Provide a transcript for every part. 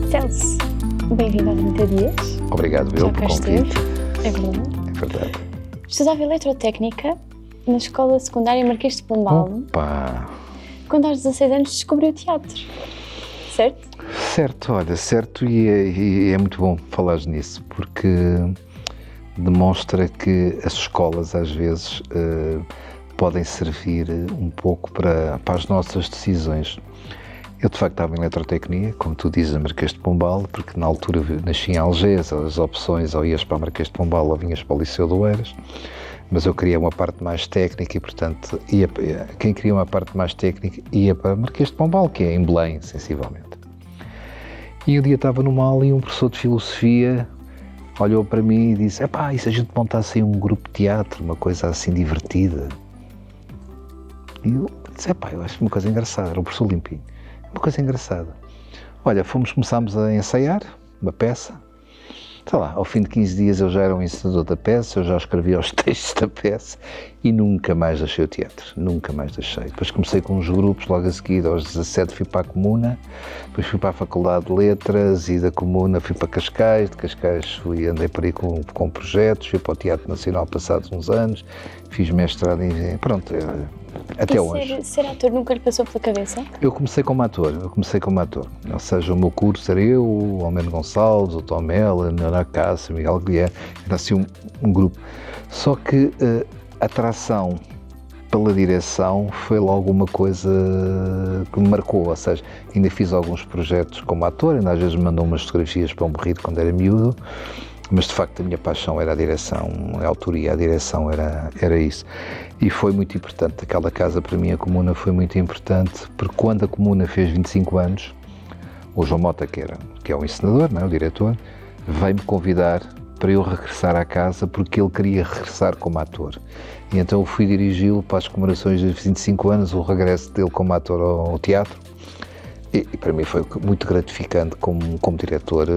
Celso, bem-vindo ao 30 Dias. Obrigado, eu, por convite. É verdade. É verdade. Estudava Eletrotécnica na Escola Secundária Marquês de Pombal. Opa! Quando aos 16 anos descobriu o teatro, certo? Certo, olha, certo, e é muito bom falares nisso, porque demonstra que as escolas às vezes podem servir um pouco para as nossas decisões. Eu de facto estava em Eletrotecnia, como tu dizes, a Marquês de Pombal, porque na altura nasci em Algés, as opções ou ias para a Marquês de Pombal ou vinhas para o Liceu de Oeiras, mas eu queria uma parte mais técnica e, portanto, quem queria uma parte mais técnica ia para a Marquês de Pombal, que é em Belém, sensivelmente. E um dia estava numa aula e um professor de filosofia olhou para mim e disse: "Epá, e se a gente montasse aí um grupo de teatro, uma coisa assim divertida?" E eu disse: "Epá, eu acho uma coisa engraçada." Era o professor Limpinho. Uma coisa engraçada. Olha, começámos a ensaiar uma peça. Sei lá, ao fim de 15 dias eu já era um encenador da peça, eu já escrevia os textos da peça e nunca mais deixei o teatro, nunca mais deixei. Depois comecei com uns grupos, logo a seguir, aos 17 fui para a Comuna, depois fui para a Faculdade de Letras e da Comuna fui para Cascais, de Cascais andei por aí com projetos, fui para o Teatro Nacional passados uns anos, fiz mestrado em... pronto, até hoje. Ser ator nunca lhe passou pela cabeça? Eu comecei como ator, ou seja, o meu curso era eu, o Almeno Gonçalves, o Tom Mela, a Ana Cássio, o Miguel Guilherme, era assim um grupo. Só que a atração pela direção foi logo uma coisa que me marcou, ou seja, ainda fiz alguns projetos como ator, ainda às vezes me mandam umas fotografias para um berrido quando era miúdo, mas de facto a minha paixão era a direção, a autoria, a direção era isso. E foi muito importante, aquela casa para mim, a Comuna, foi muito importante, porque quando a Comuna fez 25 anos, o João Mota, que é o encenador, não é, o diretor, veio-me convidar para eu regressar à casa, porque ele queria regressar como ator. E então eu fui dirigi-lo para as comemorações dos 25 anos, o regresso dele como ator ao teatro. E para mim foi muito gratificante como diretor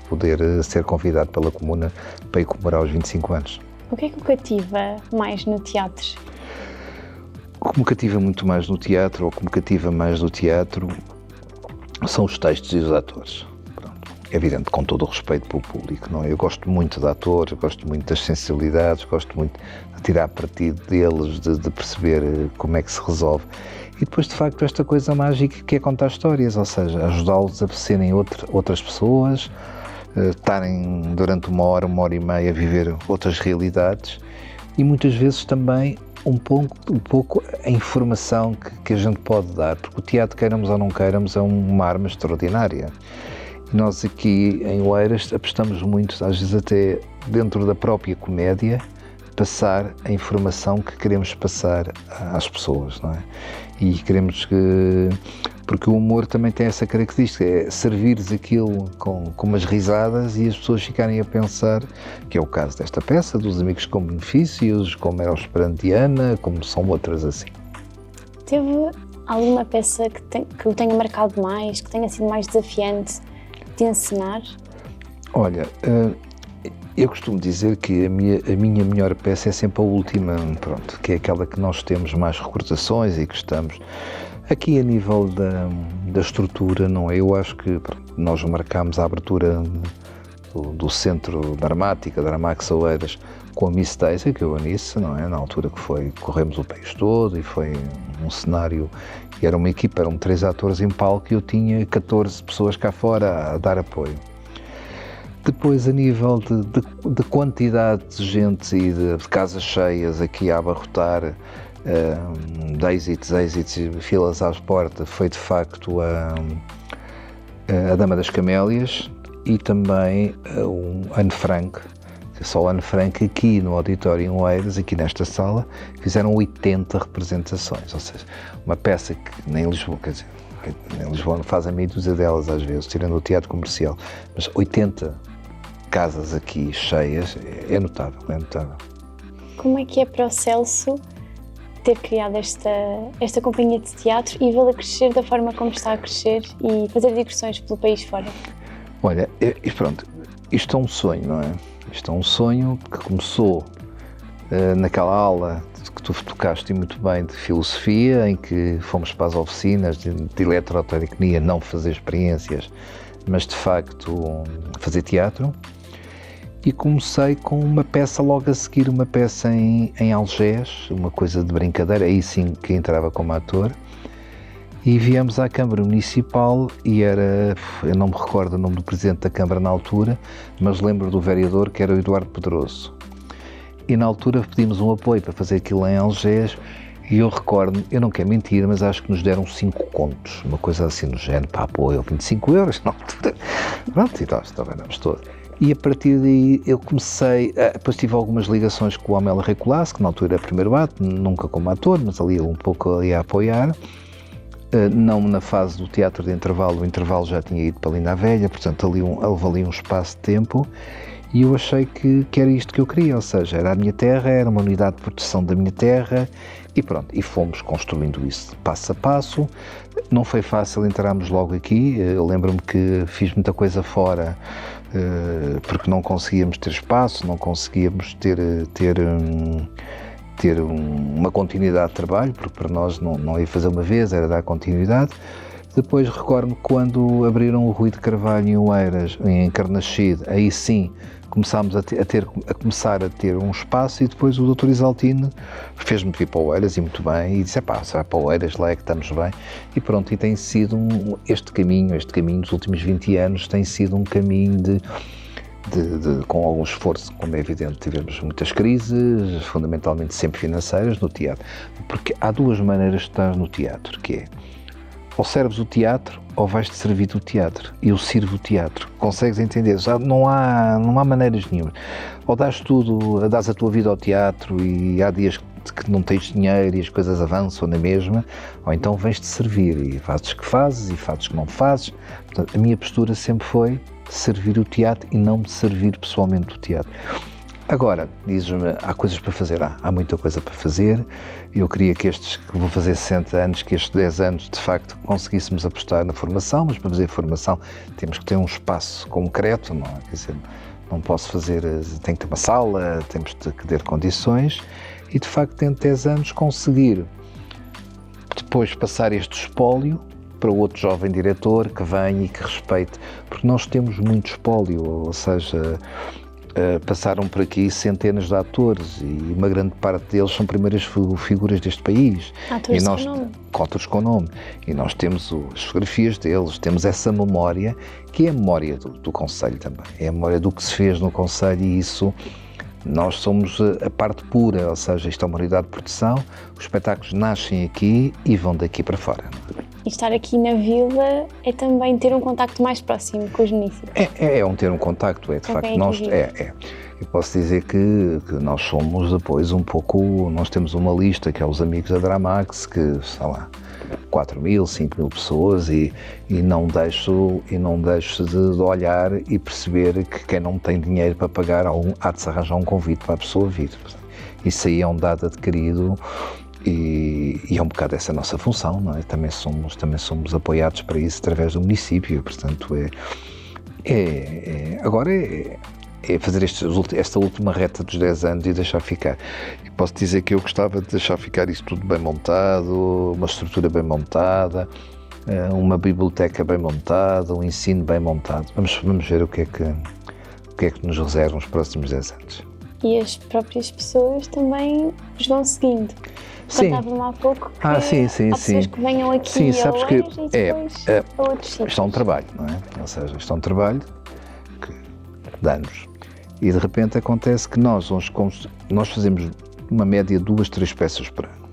poder ser convidado pela Comuna para ir comemorar os 25 anos. O que é que o cativa mais no teatro? O que me cativa muito mais no teatro, ou que me cativa mais no teatro, são os textos e os atores. Pronto. É evidente, com todo o respeito pelo público, não é? Eu gosto muito de atores, gosto muito das sensibilidades, gosto muito de tirar partido deles, de perceber como é que se resolve. E depois, de facto, esta coisa mágica que é contar histórias, ou seja, ajudá-los a serem outras pessoas, estarem durante uma hora e meia a viver outras realidades e muitas vezes também um pouco a informação que a gente pode dar, porque o teatro, queiramos ou não queiramos, é uma arma extraordinária. E nós aqui em Oeiras apostamos muito, às vezes até dentro da própria comédia, passar a informação que queremos passar às pessoas, não é? E queremos que... Porque o humor também tem essa característica, é servires aquilo com umas risadas e as pessoas ficarem a pensar, que é o caso desta peça, dos Amigos com Benefícios, como era o Esperantiana, como são outras assim. Teve alguma peça que o tenha marcado mais, que tenha sido mais desafiante de encenar? Olha, eu costumo dizer que a minha melhor peça é sempre a última, pronto, que é aquela que nós temos mais recordações e que estamos... Aqui a nível da estrutura, não é? Eu acho que nós marcámos a abertura do Centro Dramático, Dramax Oeiras, com a Miss Daisy, que eu Anice, não é? Na altura que corremos o país todo e foi um cenário, e era uma equipa, eram 3 atores em palco e eu tinha 14 pessoas cá fora a dar apoio. Depois, a nível de quantidade de gente e de casas cheias aqui a abarrotar, de êxitos e filas às portas, foi de facto a Dama das Camélias e também o Anne Frank. Só o Anne Frank aqui no auditório em Oeiras, aqui nesta sala, fizeram 80 representações, ou seja, uma peça que nem em Lisboa, quer dizer, em Lisboa fazem meia dúzia delas às vezes, tirando o teatro comercial, mas 80 casas aqui cheias é notável, é notável. Como é que é para o Celso ter criado esta companhia de teatro e vê-la crescer da forma como está a crescer e fazer digressões pelo país fora? Olha, pronto, isto é um sonho, não é? Isto é um sonho que começou naquela aula que tu tocaste muito bem de filosofia, em que fomos para as oficinas de eletrotecnia, não fazer experiências, mas de facto fazer teatro. E comecei com uma peça logo a seguir, uma peça em Algés, uma coisa de brincadeira, aí sim que entrava como ator. E viemos à Câmara Municipal e era, eu não me recordo o nome do Presidente da Câmara na altura, mas lembro do vereador que era o Eduardo Pedroso. E na altura pedimos um apoio para fazer aquilo em Algés e eu recordo, eu não quero mentir, mas acho que nos deram 5 contos, uma coisa assim no género, para apoio, 25 euros na altura. Pronto, e nós trabalhamos todos. E a partir daí eu comecei, depois tive algumas ligações com o Amela Recolasso, que na altura era primeiro ato, nunca como ator, mas ali um pouco ali a apoiar. Não na fase do teatro de intervalo, o intervalo já tinha ido para Linda a Velha, portanto houve ali um espaço de tempo e eu achei que era isto que eu queria, ou seja, era a minha terra, era uma unidade de proteção da minha terra e pronto, e fomos construindo isso passo a passo. Não foi fácil entrarmos logo aqui, eu lembro-me que fiz muita coisa fora porque não conseguíamos ter espaço, não conseguíamos ter uma continuidade de trabalho, porque para nós não ia fazer uma vez, era dar continuidade. Depois recordo-me quando abriram o Rui de Carvalho em Oeiras, em Carnaxide, aí sim começámos a começar a ter um espaço e depois o Dr. Isaltino fez-me vir para Oeiras e muito bem, e disse, se vai para Oeiras, lá é que estamos bem. E pronto, e tem sido este caminho dos últimos 20 anos tem sido um caminho com algum esforço, como é evidente, tivemos muitas crises, fundamentalmente sempre financeiras, no teatro. Porque há 2 maneiras de estar no teatro, que é, ou serves o teatro, ou vais-te servir do teatro. Eu sirvo o teatro. Consegues entender? Já não há maneiras nenhumas. Ou dás tudo, dás a tua vida ao teatro e há dias que não tens dinheiro e as coisas avançam na mesma, ou então vens-te servir e fazes que fazes e fazes que não fazes. Portanto, a minha postura sempre foi servir o teatro e não me servir pessoalmente do teatro. Agora, dizes-me, há coisas para fazer? Há muita coisa para fazer. Eu queria que vou fazer 60 anos, que estes 10 anos, de facto, conseguíssemos apostar na formação, mas para fazer formação temos que ter um espaço concreto, não é? Quer dizer, não posso fazer, tem que ter uma sala, temos que ter condições e, de facto, dentro de 10 anos conseguir depois passar este espólio para outro jovem diretor que venha e que respeite, porque nós temos muito espólio, ou seja, passaram por aqui centenas de atores e uma grande parte deles são primeiras figuras deste país. Atores com nome. E nós temos as fotografias deles, temos essa memória, que é a memória do Conselho também, é a memória do que se fez no Conselho e isso, nós somos a parte pura, ou seja, isto é uma unidade de produção, os espetáculos nascem aqui e vão daqui para fora. E estar aqui na vila é também ter um contacto mais próximo com os municípios. Ter um contacto, de facto. Eu posso dizer que nós somos depois um pouco, nós temos uma lista que é os amigos da Dramax, que são lá 4.000, 5.000 pessoas e não deixo de olhar e perceber que quem não tem dinheiro para pagar há de se arranjar um convite para a pessoa vir. Isso aí é um dado adquirido. E é um bocado essa a nossa função, não é? Também somos apoiados para isso através do município, portanto agora é fazer esta última reta dos 10 anos e deixar ficar. E posso dizer que eu gostava de deixar ficar isso tudo bem montado, uma estrutura bem montada, uma biblioteca bem montada, um ensino bem montado. Vamos ver o que é que nos reservam os próximos 10 anos. E as próprias pessoas também os vão seguindo. Contava-me há pouco que há pessoas que venham aqui a Oeiras e depois a outros sítios. Isto é um trabalho, não é? Ou seja, isto é um trabalho que dá anos. E de repente acontece que nós fazemos uma média 2, 3 peças por ano.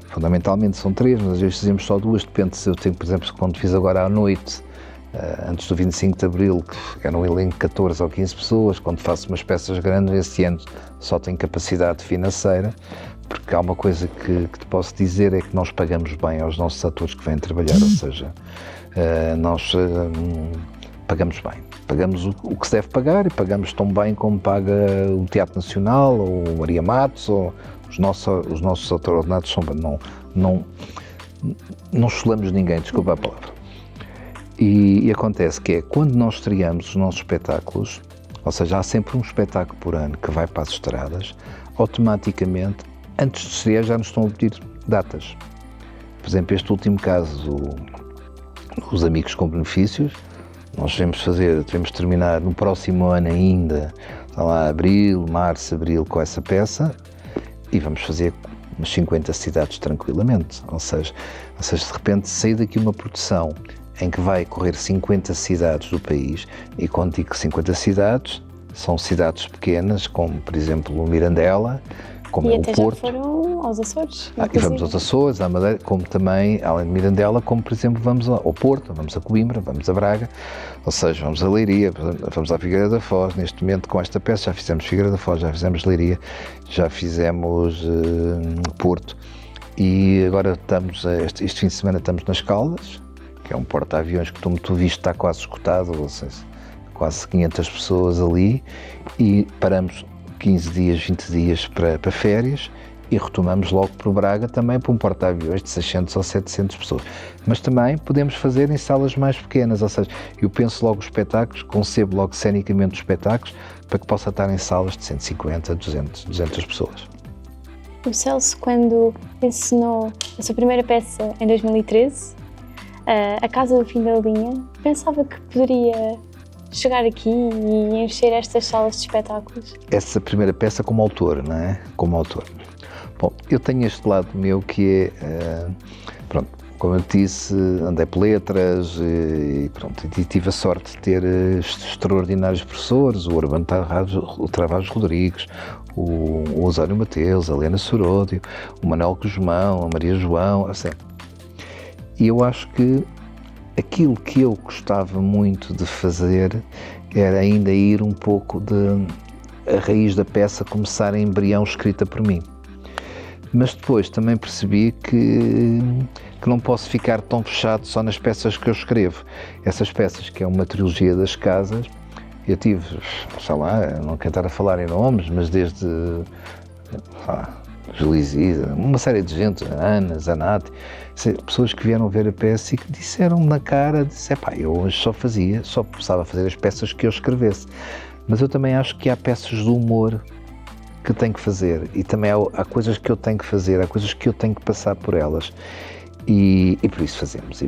Fundamentalmente são 3, mas às vezes fazemos só 2, depende se eu tenho, por exemplo, quando fiz agora à noite, antes do 25 de Abril, que era um elenco de 14 ou 15 pessoas, quando faço umas peças grandes, este ano só tenho capacidade financeira, porque há uma coisa que te posso dizer, é que nós pagamos bem aos nossos atores que vêm trabalhar, ou seja, nós pagamos bem. Pagamos o que se deve pagar e pagamos tão bem como paga o Teatro Nacional ou o Maria Matos, ou os nossos atores ordenados são bem. Não chulamos ninguém, desculpa a palavra. E acontece que é, quando nós estreamos os nossos espetáculos, ou seja, há sempre um espetáculo por ano que vai para as estradas, automaticamente antes de estrear já nos estão a pedir datas. Por exemplo, este último caso, os Amigos com Benefícios, nós devemos terminar no próximo ano ainda, está lá, março, abril, com essa peça, e vamos fazer umas 50 cidades tranquilamente. Ou seja, de repente sair daqui uma produção em que vai correr 50 cidades do país, e quando digo 50 cidades, são cidades pequenas, como por exemplo o Mirandela, como e é o até Porto. já foram aos Açores. E vamos aos Açores, à Madeira, como também, além de Mirandela, como por exemplo vamos ao Porto, vamos a Coimbra, vamos a Braga, ou seja, vamos a Leiria, vamos à Figueira da Foz. Neste momento, com esta peça, já fizemos Figueira da Foz, já fizemos Leiria, já fizemos Porto, e agora este fim de semana estamos nas Caldas, que é um porta-aviões que tu viste está quase esgotado, ou seja, quase 500 pessoas ali, e paramos 15 dias, 20 dias para férias, e retomamos logo para Braga também para um porta-aviões de 600 ou 700 pessoas. Mas também podemos fazer em salas mais pequenas, ou seja, eu penso logo os espetáculos, concebo logo cenicamente os espetáculos para que possa estar em salas de 150, 200 pessoas. O Celso, quando encenou a sua primeira peça em 2013, A Casa do Fim da Linha, pensava que poderia chegar aqui e encher estas salas de espetáculos? Essa primeira peça como autor, não é? Como autor. Bom, eu tenho este lado meu que é, pronto, como eu disse, andei por letras e pronto, e tive a sorte de ter extraordinários professores, o Urbano Travagos Rodrigues, o Osório Mateus, a Helena Soródio, o Manuel Guzmão, a Maria João, assim. E eu acho que aquilo que eu gostava muito de fazer era ainda ir um pouco a raiz da peça começar em embrião escrita por mim. Mas depois também percebi que não posso ficar tão fechado só nas peças que eu escrevo. Essas peças, que é uma trilogia das casas, eu tive, sei lá, não quero estar a falar em nomes, mas desde Julizida, uma série de gente, Ana, Zanatti, pessoas que vieram ver a peça e que disseram na cara, eu hoje só precisava fazer as peças que eu escrevesse. Mas eu também acho que há peças de humor que tenho que fazer, e também há coisas que eu tenho que fazer, há coisas que eu tenho que passar por elas, e por isso fazemos,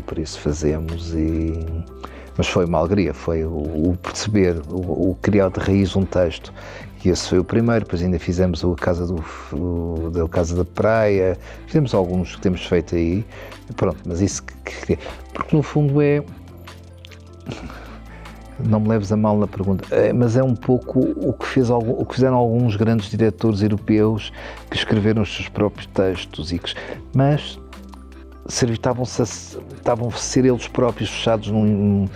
mas foi uma alegria, foi o perceber, o criar de raiz um texto, e esse foi o primeiro. Depois ainda fizemos a Casa da Praia, fizemos alguns que temos feito aí, pronto, mas isso porque no fundo não me leves a mal na pergunta, mas é um pouco o que fizeram alguns grandes diretores europeus que escreveram os seus próprios textos, mas estavam a ser eles próprios fechados num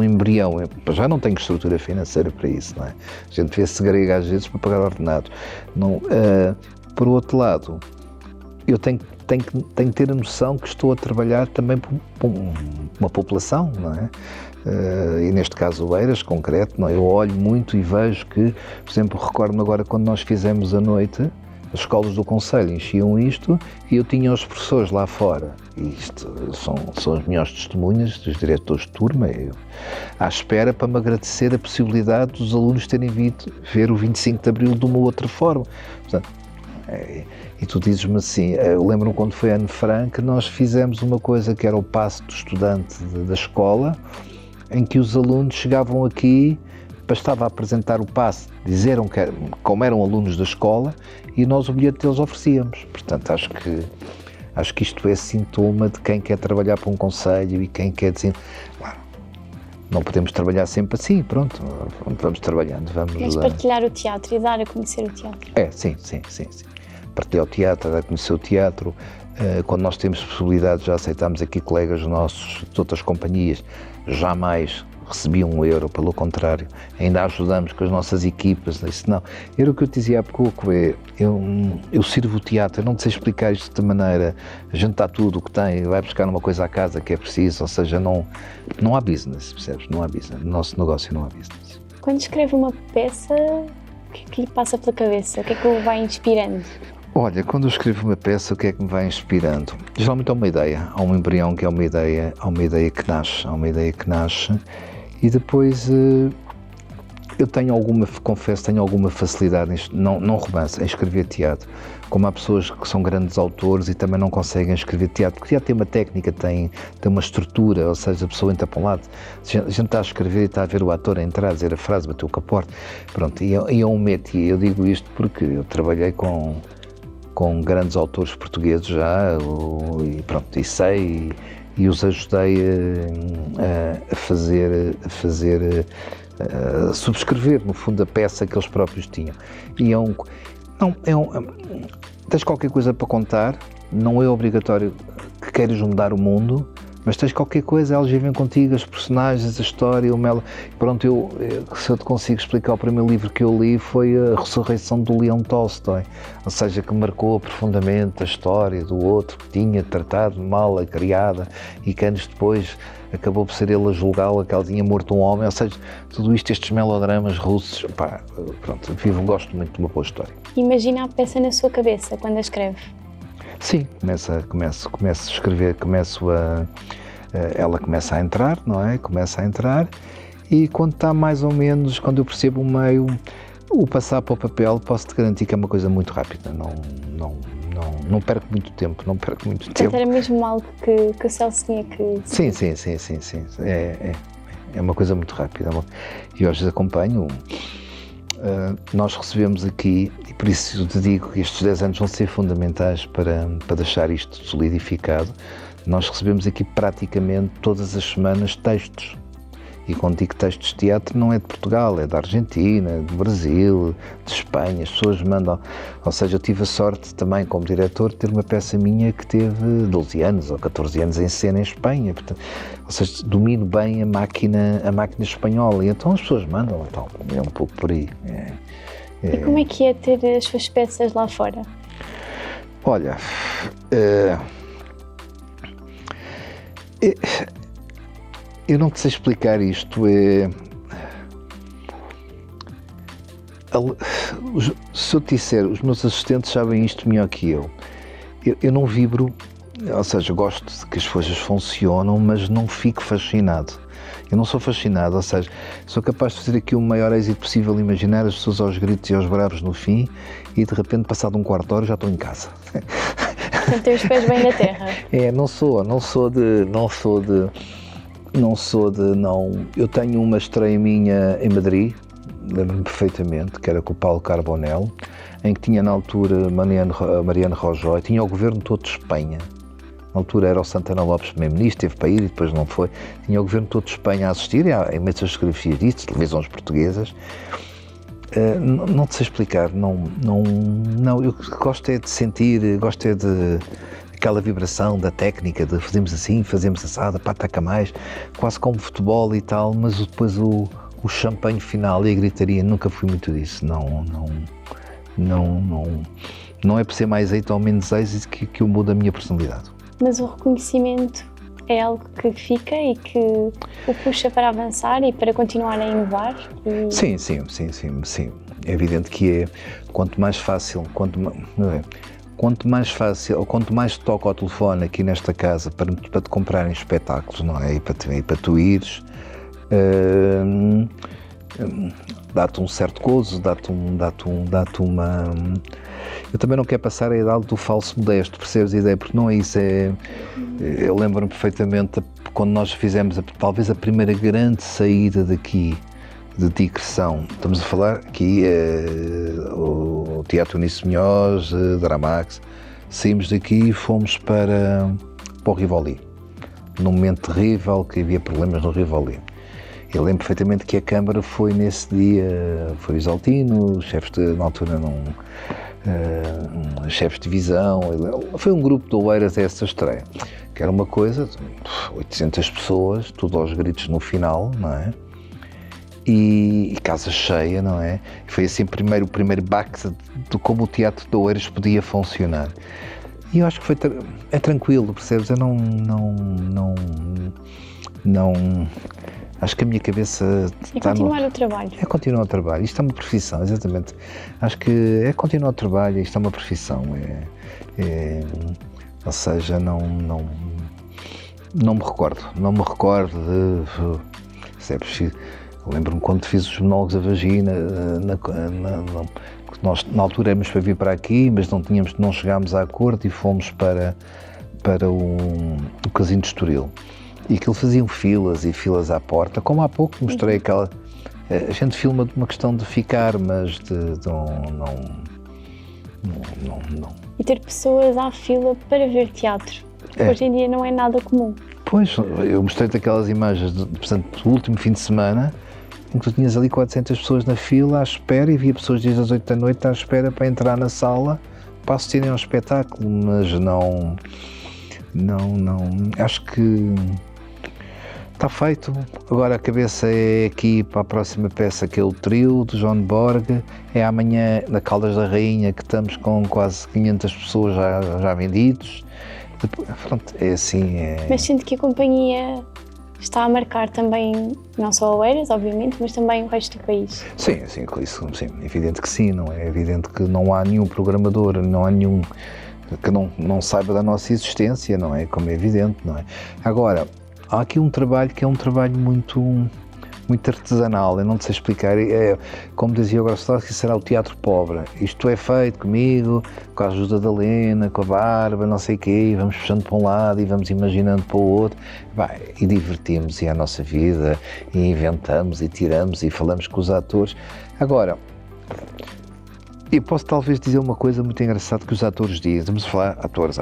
embrião. Eu já não tenho estrutura financeira para isso, não é? A gente devia se grega às vezes para pagar ordenado. Não, por outro lado, eu tenho que ter a noção que estou a trabalhar também por uma população, não é? E neste caso o Eiras, concreto, não é? Eu olho muito e vejo que, por exemplo, recordo-me agora quando nós fizemos a noite, as escolas do Conselho enchiam isto e eu tinha os professores lá fora, e isto são as melhores testemunhas dos diretores de turma, à espera para me agradecer a possibilidade dos alunos terem vindo ver o 25 de Abril de uma outra forma. Portanto, e tu dizes-me assim, eu lembro-me quando foi Anne Frank, nós fizemos uma coisa que era o passo do estudante da escola, em que os alunos chegavam aqui, bastava apresentar o passe, dizeram como eram alunos da escola, e nós o bilhete deles oferecíamos. Portanto, acho que isto é sintoma de quem quer trabalhar para um conselho e quem quer dizer, não podemos trabalhar sempre assim, pronto, vamos trabalhando. Mas partilhar o teatro e dar a conhecer o teatro. Sim. Partilhar o teatro, dar a conhecer o teatro. Quando nós temos possibilidade, já aceitámos aqui colegas nossos de outras companhias, jamais recebiam €1, pelo contrário, ainda ajudamos com as nossas equipas, isso não. Era o que eu te dizia há pouco, eu sirvo o teatro, eu não te sei explicar isto de maneira, a gente está tudo o que tem, vai buscar uma coisa à casa que é preciso, ou seja, não há business, percebes? Não há business, no nosso negócio não há business. Quando escreve uma peça, o que é que lhe passa pela cabeça? O que é que o vai inspirando? Olha, quando eu escrevo uma peça, o que é que me vai inspirando? Geralmente há uma ideia, há um embrião que é uma ideia que nasce, e depois Eu confesso, tenho alguma facilidade, não romance, em escrever teatro. Como há pessoas que são grandes autores e também não conseguem escrever teatro, porque teatro tem uma técnica, tem uma estrutura, ou seja, a pessoa entra para um lado, a gente está a escrever e está a ver o ator a entrar, a dizer a frase, bater o capote, pronto, e é um métier. Eu digo isto porque eu trabalhei com grandes autores portugueses já, e pronto, e sei, e os ajudei a fazer subscrever, no fundo, a peça que eles próprios tinham. E tens qualquer coisa para contar, não é obrigatório que queiras mudar o mundo, mas tens qualquer coisa, eles vivem contigo, as personagens, a história, pronto, se eu te consigo explicar, o primeiro livro que eu li foi A Ressurreição do Leão Tolstói, ou seja, que marcou profundamente a história do outro que tinha tratado mal a criada e que anos depois acabou por ser ele a julgá-la, que ela tinha morto um homem, ou seja, tudo isto, estes melodramas russos, pronto, gosto muito de uma boa história. Imagina a peça na sua cabeça quando a escreve? Sim, começo a escrever, ela começa a entrar, não é? Começa a entrar e quando está mais ou menos, quando eu percebo o meio, o passar para o papel, posso-te garantir que é uma coisa muito rápida, não perco muito tempo, Portanto, era mesmo algo que o Celso tinha que... Sim, é uma coisa muito rápida. E hoje acompanho, nós recebemos aqui, e por isso eu te digo que estes 10 anos vão ser fundamentais para deixar isto solidificado, nós recebemos aqui praticamente todas as semanas textos. E quando digo textos de teatro não é de Portugal, é da Argentina, do Brasil, de Espanha, as pessoas mandam. Ou seja, eu tive a sorte também, como diretor, de ter uma peça minha que teve 12 anos ou 14 anos em cena em Espanha. Portanto, ou seja, domino bem a máquina espanhola. E então as pessoas mandam, então é um pouco por aí. E como é que é ter as suas peças lá fora? Olha, eu não te sei explicar isto. Se eu te disser, os meus assistentes sabem isto melhor que eu. Eu não vibro, ou seja, gosto de que as coisas funcionam, mas não fico fascinado. Eu não sou fascinado, ou seja, sou capaz de fazer aqui o maior êxito possível, imaginar as pessoas aos gritos e aos bravos no fim e de repente, passado um quarto de hora, já estou em casa. Portanto, ter os pés bem na terra. Eu tenho uma estreia minha em Madrid, lembro-me perfeitamente, que era com o Paulo Carbonell, em que tinha na altura Mariano Rajoy, tinha o governo todo de Espanha. Na altura era o Santana Lopes primeiro-ministro, teve para ir e depois não foi. Tinha o governo todo de Espanha a assistir, e há imensas fotografias disso, televisões portuguesas. Não te sei explicar, eu gosto é de sentir, gosto é de aquela vibração da técnica, de fazemos assim, fazemos assada, ataca mais, quase como futebol e tal, mas depois o champanhe final e a gritaria, nunca fui muito disso, não é por ser mais êxito ou menos êxito que eu mudo a minha personalidade. Mas o reconhecimento é algo que fica e que o puxa para avançar e para continuar a inovar? Sim. É evidente que quanto mais fácil, ou quanto mais te toca ao telefone aqui nesta casa para te comprarem espetáculos, não é? E para tu ires, dá-te um certo gozo, dá-te uma... Eu também não quero passar a idade do falso modesto, percebes a ideia? Porque não é isso, eu lembro-me perfeitamente quando nós fizemos talvez a primeira grande saída daqui, de digressão. Estamos a falar aqui, o Teatro Unice Munhoz, Dramax, saímos daqui e fomos para o Rivoli, num momento terrível, que havia problemas no Rivoli. Eu lembro perfeitamente que a Câmara foi nesse dia, foi o Isaltino, os chefes na altura chefes de divisão, foi um grupo de Oeiras a essa estreia, que era uma coisa, 800 pessoas, tudo aos gritos no final, não é? E casa cheia, não é? Foi assim o primeiro baque de como o Teatro de Oeiras podia funcionar. E eu acho que é tranquilo, percebes? Eu não acho que a minha cabeça está continuar o trabalho. É continuar o trabalho. Isto é uma profissão, exatamente. Acho que é continuar o trabalho, isto é uma profissão. Ou seja, não me recordo de... Percebes? Eu lembro-me quando fiz os monólogos da vagina, nós na altura éramos para vir para aqui, mas não chegámos a acordo e fomos para o Casino de Estoril. E aquilo faziam filas e filas à porta, como há pouco mostrei aquela... A gente filma de uma questão de ficar, mas não. E ter pessoas à fila para ver teatro. Hoje em dia não é nada comum. Pois, eu mostrei-te aquelas imagens, portanto, do último fim de semana, em que tu tinhas ali 400 pessoas na fila à espera e havia pessoas desde as 8 da noite à espera para entrar na sala para assistirem ao espetáculo, mas não, acho que está feito. Agora a cabeça é aqui para a próxima peça, que é o Trio, de João Borg. É amanhã na Caldas da Rainha, que estamos com quase 500 pessoas já vendidos. Pronto, é assim. Mas sinto que a companhia está a marcar também, não só Oeiras, obviamente, mas também o resto do país. Sim, isso, sim, é evidente que sim, não é? É evidente que não há nenhum programador, não há nenhum que não saiba da nossa existência, não é? Como é evidente, não é? Agora, há aqui um trabalho que é um trabalho muito artesanal, eu não te sei explicar, como dizia o Grosslowski, será o teatro pobre. Isto é feito comigo, com a ajuda da Lena, com a Barba, não sei o quê, e vamos puxando para um lado e vamos imaginando para o outro, e divertimos, e é a nossa vida, e inventamos, e tiramos, e falamos com os atores. Agora, eu posso talvez dizer uma coisa muito engraçada que os atores dizem, vamos falar atores,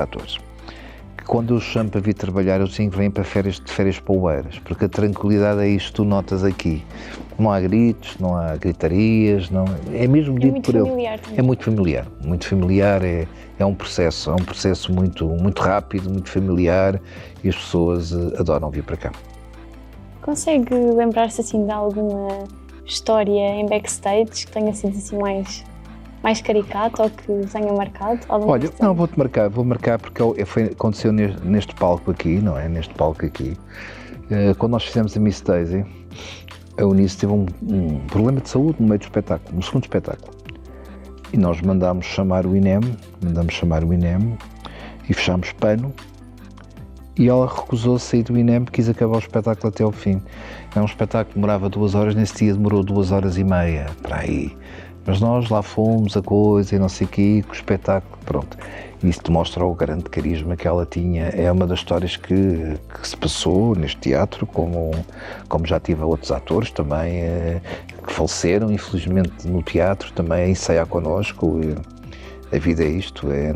quando eu chamo para vir trabalhar, eu tenho que vir para férias para Oeiras, porque a tranquilidade é isto que tu notas aqui. Não há gritos, não há gritarias, é mesmo dito por ele. É muito familiar, é um processo muito rápido, muito familiar, e as pessoas adoram vir para cá. Consegue lembrar-se assim de alguma história em backstage que tenha sido assim mais caricato ou que vos tenha marcado? Olha, não, vou marcar porque aconteceu neste palco aqui, não é? Neste palco aqui. Quando nós fizemos a Miss Daisy, a Eunice teve um problema de saúde no meio do espetáculo, no segundo espetáculo. E nós mandámos chamar o INEM e fechámos pano, e ela recusou-se a sair do INEM, quis acabar o espetáculo até ao fim. Era um espetáculo que demorava 2 horas, nesse dia demorou 2 horas e meia, para aí. Mas nós lá fomos a coisa e não sei o quê, com o espetáculo, pronto. Isso te mostra o grande carisma que ela tinha. É uma das histórias que se passou neste teatro, como já tive outros atores também que faleceram, infelizmente, no teatro, também a ensaiar connosco. A vida é isto, é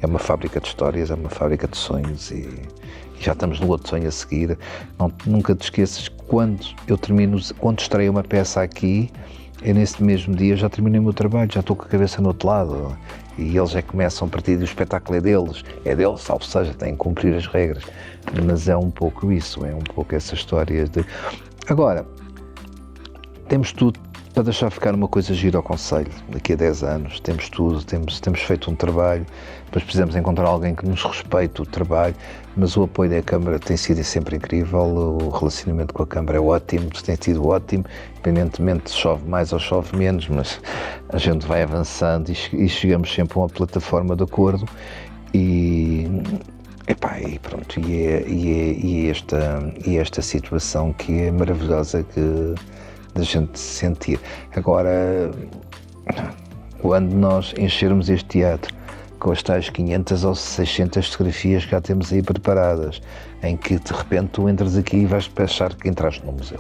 uma fábrica de histórias, é uma fábrica de sonhos e já estamos no outro sonho a seguir. Nunca te esqueças que quando estreio uma peça aqui, nesse mesmo dia já terminei o meu trabalho, já estou com a cabeça no outro lado e eles já começam a partir do espetáculo é deles, salvo seja, têm que cumprir as regras, mas é um pouco isso, é um pouco essa história de... Agora, temos tudo para deixar ficar uma coisa gira ao Conselho, daqui a 10 anos, temos tudo, temos feito um trabalho, mas precisamos encontrar alguém que nos respeite o trabalho, mas o apoio da Câmara tem sido sempre incrível, o relacionamento com a Câmara é ótimo, tem sido ótimo, independentemente se chove mais ou chove menos, mas a gente vai avançando e chegamos sempre a uma plataforma de acordo e pronto, e esta situação que é maravilhosa da gente sentir. Agora, quando nós enchermos este teatro com as tais 500 ou 600 fotografias que já temos aí preparadas, em que de repente tu entras aqui e vais pensar que entraste no museu.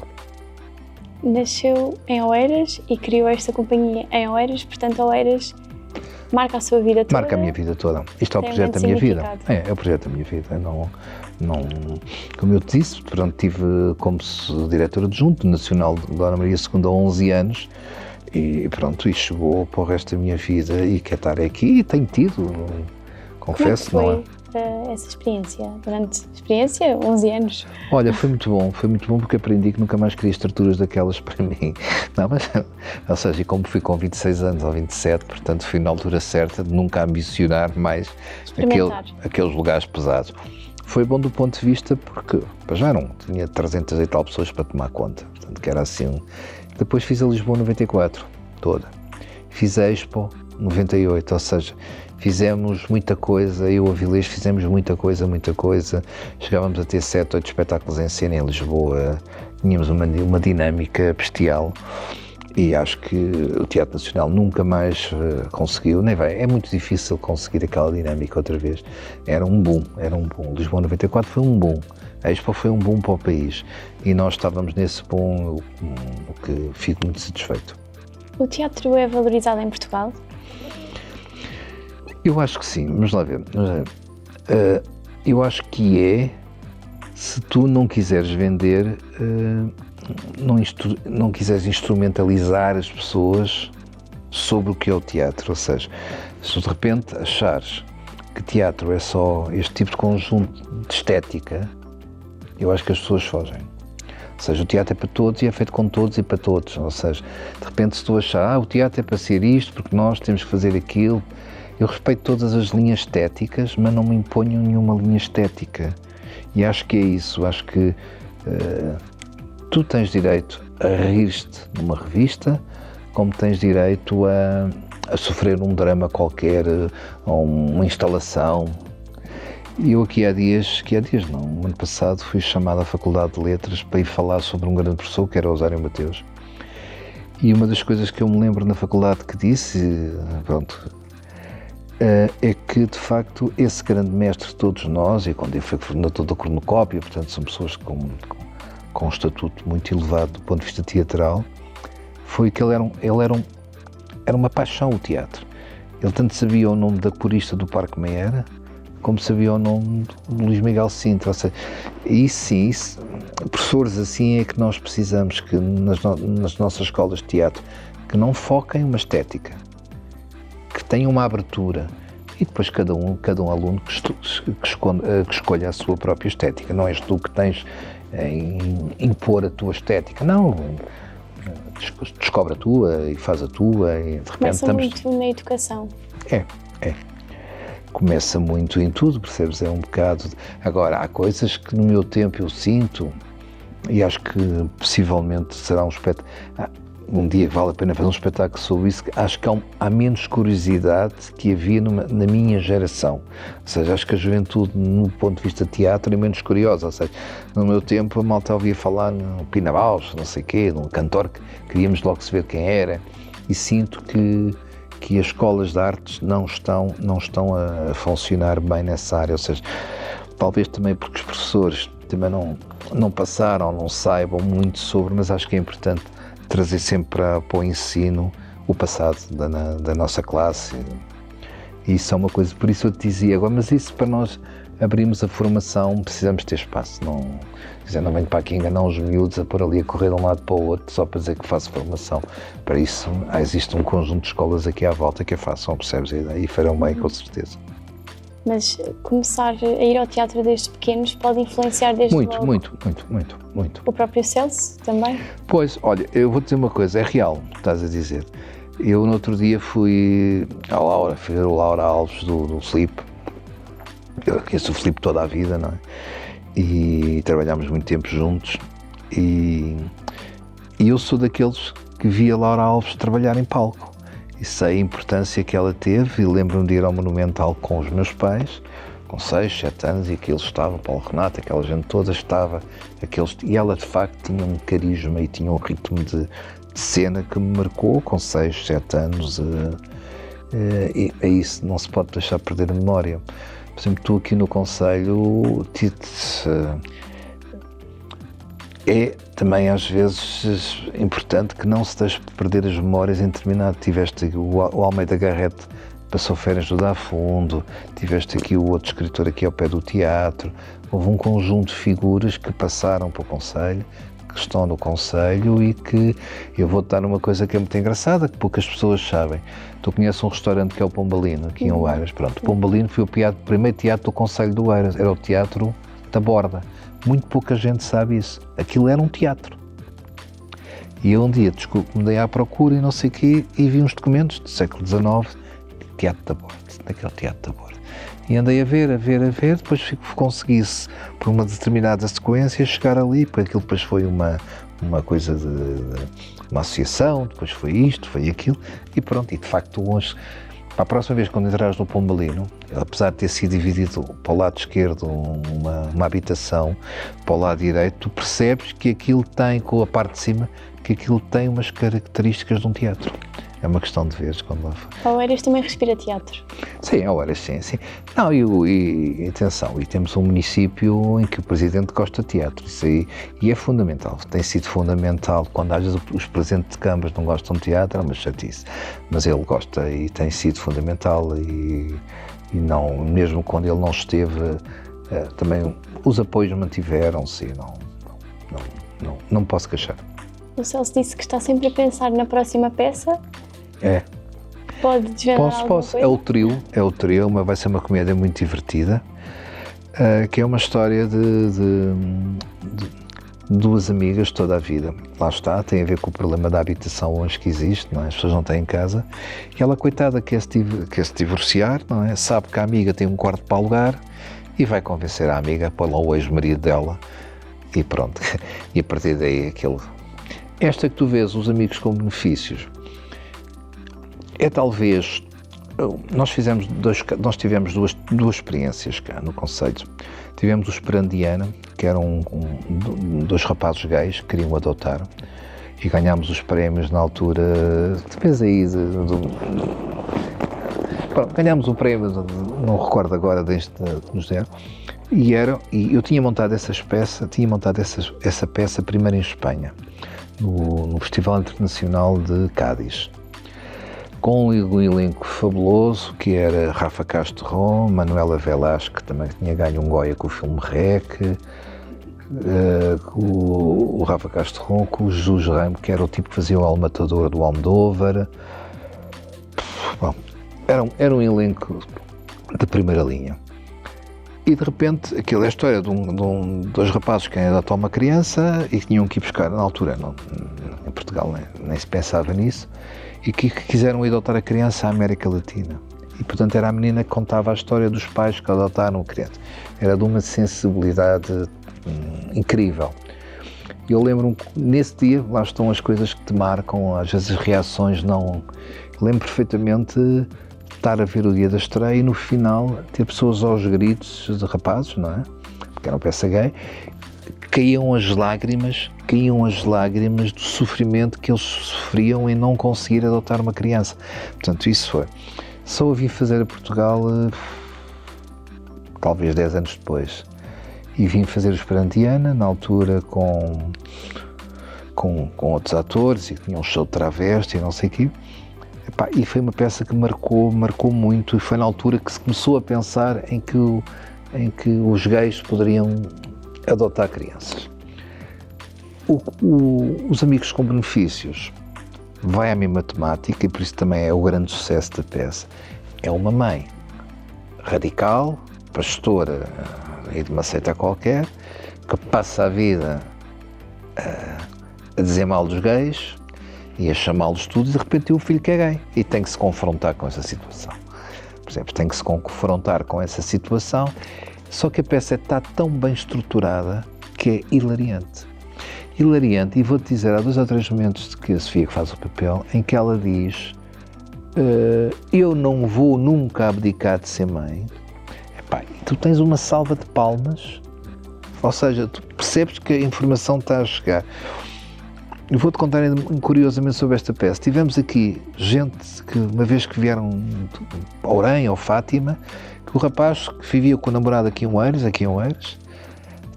Nasceu em Oeiras e criou esta companhia em Oeiras, portanto Oeiras marca a sua vida toda. Marca a minha vida toda. Isto é o projeto da minha vida. É o projeto da minha vida. Não, como eu te disse, pronto, tive como diretor adjunto nacional de Dona Maria II há 11 anos e pronto, e chegou para o resto da minha vida e quer estar aqui e tenho tido, confesso. Como é que foi essa experiência? Durante a experiência, 11 anos? Olha, foi muito bom porque aprendi que nunca mais queria estruturas daquelas para mim. Não, mas, ou seja, e como fui com 26 anos ou 27, portanto fui na altura certa de nunca ambicionar mais aqueles lugares pesados. Foi bom do ponto de vista porque, já não, tinha 300 e tal pessoas para tomar conta, portanto que era assim. Depois fiz a Lisboa 94, toda. Fiz a Expo 98, ou seja, fizemos muita coisa, eu e o Avilés fizemos muita coisa. Chegávamos a ter 7, 8 espetáculos em cena em Lisboa, tínhamos uma dinâmica bestial. E acho que o Teatro Nacional nunca mais conseguiu, nem vai, é muito difícil conseguir aquela dinâmica outra vez. Era um boom. Lisboa 94 foi um boom. A Expo foi um boom para o país. E nós estávamos nesse boom, o que fico muito satisfeito. O teatro é valorizado em Portugal? Eu acho que sim, vamos lá ver. Eu acho que se tu não quiseres vender, não quiseres instrumentalizar as pessoas sobre o que é o teatro, ou seja, se tu de repente achares que teatro é só este tipo de conjunto de estética, eu acho que as pessoas fogem. Ou seja, o teatro é para todos e é feito com todos e para todos. Ou seja, de repente se tu achar, o teatro é para ser isto, porque nós temos que fazer aquilo. Eu respeito todas as linhas estéticas, mas não me imponho nenhuma linha estética. E acho que é isso, acho que tu tens direito a rir-te numa revista, como tens direito a sofrer um drama qualquer, ou uma instalação. E eu aqui há dias não, no ano passado fui chamado à Faculdade de Letras para ir falar sobre um grande professor, que era o Osório Mateus. E uma das coisas que eu me lembro na faculdade que disse, é que, de facto, esse grande mestre de todos nós, e quando ele foi coordenador da Cornucópia, portanto, são pessoas com um estatuto muito elevado do ponto de vista teatral, foi que ele era uma paixão, o teatro. Ele tanto sabia o nome da corista do Parque Meyer, como sabia o nome de Luís Miguel Sintra. Ou seja, professores assim é que nós precisamos, que nas nossas escolas de teatro, que não foquem uma estética, que tenham uma abertura, e depois cada um aluno que escolha a sua própria estética. Não és tu que tens em impor a tua estética, não. Descobre a tua e faz a tua. E de repente começa muito na educação. É. Começa muito em tudo, percebes? É um bocado. Agora, há coisas que no meu tempo eu sinto, e acho que possivelmente será um espetáculo. Um dia vale a pena fazer um espetáculo sobre isso. Acho que há menos curiosidade que havia na minha geração. Ou seja, acho que a juventude, no ponto de vista de teatro, é menos curiosa. Ou seja, no meu tempo a malta ouvia falar no Pina Bausch, não sei o quê, de um cantor que queríamos logo saber quem era, e sinto que as escolas de artes não estão a funcionar bem nessa área. Ou seja, talvez também porque os professores também não passaram, não saibam muito sobre, mas acho que é importante trazer sempre para o ensino o passado da nossa classe. E isso é uma coisa, por isso eu te dizia agora, mas isso para nós abrirmos a formação precisamos ter espaço, não venho para aqui enganar os miúdos a pôr ali a correr de um lado para o outro só para dizer que faço formação. Para isso existe um conjunto de escolas aqui à volta que a façam, percebes? E farão bem, com certeza. Mas começar a ir ao teatro desde pequenos pode influenciar desde logo? Muito. O próprio Celso também? Pois, olha, eu vou dizer uma coisa, é real, estás a dizer. Eu no outro dia fui ver o Laura Alves do Filipe. Eu conheço o Filipe toda a vida, não é? E trabalhámos muito tempo juntos. E eu sou daqueles que via Laura Alves trabalhar em palco. E sei a importância que ela teve, e lembro-me de ir ao Monumental com os meus pais, com 6, 7 anos, e aquilo estava, Paulo Renato, aquela gente toda estava, e ela de facto tinha um carisma e tinha um ritmo de cena que me marcou com 6, 7 anos, e é isso, não se pode deixar perder a memória. Por exemplo, tu aqui no Conselho, é também às vezes importante que não se deixe perder as memórias em determinado. Tiveste o Almeida Garrett, passou férias do Dafundo, tiveste aqui o outro escritor aqui ao pé do teatro. Houve um conjunto de figuras que passaram para o Conselho, que estão no Conselho, e que eu vou-te dar uma coisa que é muito engraçada, que poucas pessoas sabem. Tu conheces um restaurante que é o Pombalino, aqui em Oeiras. Pronto, o Pombalino foi o primeiro teatro do Conselho de Oeiras, era o Teatro da Borda. Muito pouca gente sabe isso. Aquilo era um teatro. E eu um dia, me dei à procura e não sei o quê, e vi uns documentos do século XIX, Teatro da Borda, daquele Teatro da Borda. E andei a ver, depois consegui-se, por uma determinada sequência, chegar ali, porque aquilo depois foi uma coisa uma associação, depois foi isto, foi aquilo, e pronto, e de facto Para a próxima vez, quando entrares no Pombalino, apesar de ter sido dividido para o lado esquerdo uma habitação, para o lado direito, tu percebes que aquilo tem, com a parte de cima, que aquilo tem umas características de um teatro. É uma questão de veres quando lá for. A Oeiras também respira teatro. Sim, a Oeiras, sim. Não, e atenção, e temos um município em que o presidente gosta de teatro, isso aí, e é fundamental, tem sido fundamental. Quando às vezes os presidentes de câmaras não gostam de teatro, é uma chatice, mas ele gosta e tem sido fundamental, e não, mesmo quando ele não esteve, também os apoios mantiveram-se, não posso queixar. O Celso disse que está sempre a pensar na próxima peça. É. Pode desvendar alguma coisa? É o trio, vai ser uma comédia muito divertida, que é uma história de duas amigas toda a vida. Lá está, tem a ver com o problema da habitação hoje que existe, não é? As pessoas não têm casa, e ela, coitada, quer se divorciar, não é? Sabe que a amiga tem um quarto para alugar e vai convencer a amiga a pôr lá o ex-marido dela, e pronto. E a partir daí aquilo... Esta que tu vês, Os Amigos com Benefícios, é talvez... Nós tivemos duas experiências cá no concelho. Tivemos o Esperandiana, que eram dois rapazes gays que queriam adotar, e ganhámos os prémios na altura, talvez aí, ganhámos o prémio, não recordo agora deste que nos deram, e eu tinha montado essa peça primeiro em Espanha, no Festival Internacional de Cádiz, com um elenco fabuloso, que era Rafa Castro, Manuela Velasco, que também tinha ganho um Goya com o filme REC, o Rafa Castro, com o Jesus Ramos, que era o tipo que fazia o Almatador do Almodóvar. Bom, era um elenco de primeira linha. E de repente, aquilo é a história de dois rapazes que adotam uma criança e que tinham que ir buscar, na altura, em Portugal nem se pensava nisso, e que quiseram adotar a criança à América Latina. E, portanto, era a menina que contava a história dos pais que adotaram a criança. Era de uma sensibilidade incrível. Eu lembro-me, nesse dia, lá estão as coisas que te marcam, às vezes as reações não... Lembro perfeitamente de estar a ver o dia da estreia e, no final, ter pessoas aos gritos de rapazes, não é? Porque era uma peça gay, caíam as lágrimas do sofrimento que eles sofriam em não conseguir adotar uma criança. Portanto, isso foi. Só a vim fazer a Portugal, talvez 10 anos depois. E vim fazer o Esperantiana, na altura com outros atores, e tinha um show de travesti e não sei o quê. E foi uma peça que marcou muito, e foi na altura que se começou a pensar em que os gays poderiam adotar crianças. Os Amigos com Benefícios vai à mesma temática, e por isso também é o grande sucesso da peça. É uma mãe radical, pastora e de uma seita qualquer, que passa a vida a dizer mal dos gays e a chamá-los tudo, e de repente tem um filho que é gay e tem que se confrontar com essa situação. Por exemplo, tem que se confrontar com essa situação, só que a peça está tão bem estruturada que é hilariante. E vou-te dizer, há 2 ou 3 momentos que a Sofia faz o papel, em que ela diz: eu não vou nunca abdicar de ser mãe. E tu tens uma salva de palmas, ou seja, tu percebes que a informação está a chegar. Eu vou-te contar curiosamente sobre esta peça. Tivemos aqui gente que, uma vez que vieram a Orem ou Fátima, que o rapaz que vivia com o namorado aqui em Oeiras,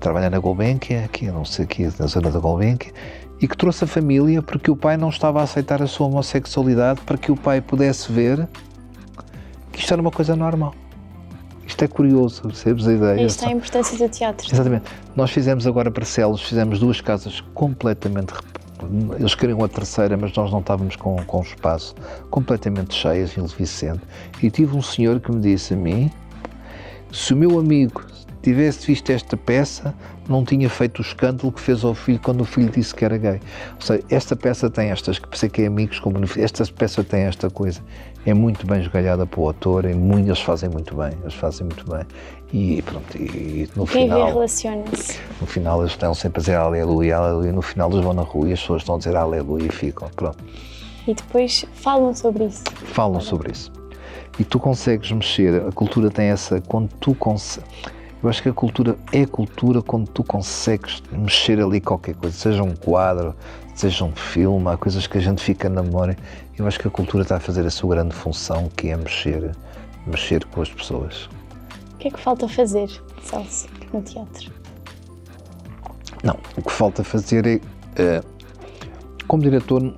trabalha na Gulbenkian, aqui na zona da Gulbenkian, e que trouxe a família porque o pai não estava a aceitar a sua homossexualidade, para que o pai pudesse ver que isto era uma coisa normal. Isto é curioso, percebes a ideia? Isto é a importância do teatro. Exatamente. Nós fizemos agora Barcelos, fizemos 2 casas completamente... Eles queriam a terceira, mas nós não estávamos com espaço, completamente cheias, em Vicente, e tive um senhor que me disse a mim: se o meu amigo tivesse visto esta peça, não tinha feito o escândalo que fez ao filho quando o filho disse que era gay. Ou seja, esta peça tem estas, que pensei que é Amigos com Benefício, esta peça tem esta coisa, é muito bem esgalhada para o ator, eles fazem muito bem, e pronto, e no quem final... vê relaciona-se. No final eles estão sempre a dizer aleluia, aleluia, no final eles vão na rua e as pessoas estão a dizer aleluia e ficam, pronto. E depois falam sobre isso. Falam sobre isso. e tu consegues mexer, a cultura tem essa, quando tu consegues, eu acho que a cultura é cultura quando tu consegues mexer ali qualquer coisa, seja um quadro, seja um filme, há coisas que a gente fica na memória. Eu acho que a cultura está a fazer a sua grande função, que é mexer com as pessoas. O que é que falta fazer, Celso, no teatro? Não, o que falta fazer é, como diretor,